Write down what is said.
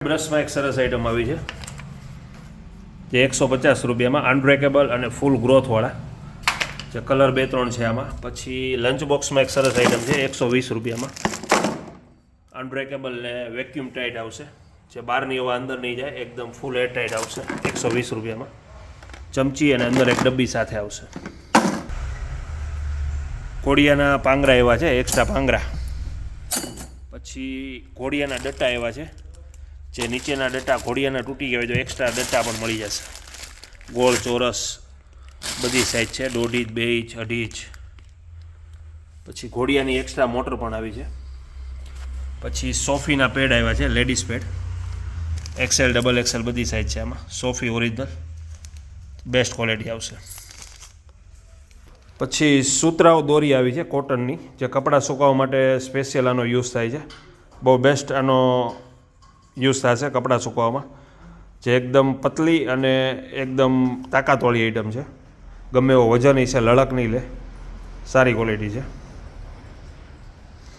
બ્રશમાં એક સરસ આઈટમ આવી છે જે 150 રૂપિયામાં અનબ્રેકેબલ અને ફૂલ ગ્રોથવાળા જે કલર 2-3 છે આમાં. પછી લંચ બોક્સમાં એક સરસ આઈટમ છે 120 રૂપિયામાં અનબ્રેકેબલ ને વેક્યુમ ટાઈટ આવશે જે બહારની હવા અંદર નહીં જાય, એકદમ ફૂલ એર ટાઈટ આવશે 120 રૂપિયામાં. ચમચી અને અંદર એક ડબ્બી સાથે આવશે. કોડિયાના પાંગરા એવા છે, એક્સ્ટ્રા પાંગરા. પછી ઘોડિયાના ડટ્ટા એવા છે જે નીચેના ડટ્ટા ઘોડિયાના તૂટી ગયા હોય તો એક્સ્ટ્રા ડટ્ટા પણ મળી જશે. ગોળ ચોરસ બધી સાઈઝ છે, 1.5 ઇંચ, 2 ઇંચ, 2.5 ઇંચ. પછી ઘોડિયાની એક્સ્ટ્રા મોટર પણ આવી છે. પછી સોફીના પેડ આવ્યા છે, લેડીઝ પેડ XL, XXL બધી સાઈઝ છે આમાં. સોફી ઓરિજિનલ બેસ્ટ ક્વોલિટી આવશે. પછી સુતરાઉ દોરી આવી છે કોટનની જે કપડાં સુકાવવા માટે સ્પેશિયલ આનો યુઝ થાય છે. બહુ બેસ્ટ આનો યુઝ થશે કપડાં સુકવવામાં, જે એકદમ પતલી અને એકદમ તાકાતવાળી આઈટમ છે. ગમે એવો વજન છે, લડક નહીં લે, સારી ક્વોલિટી છે.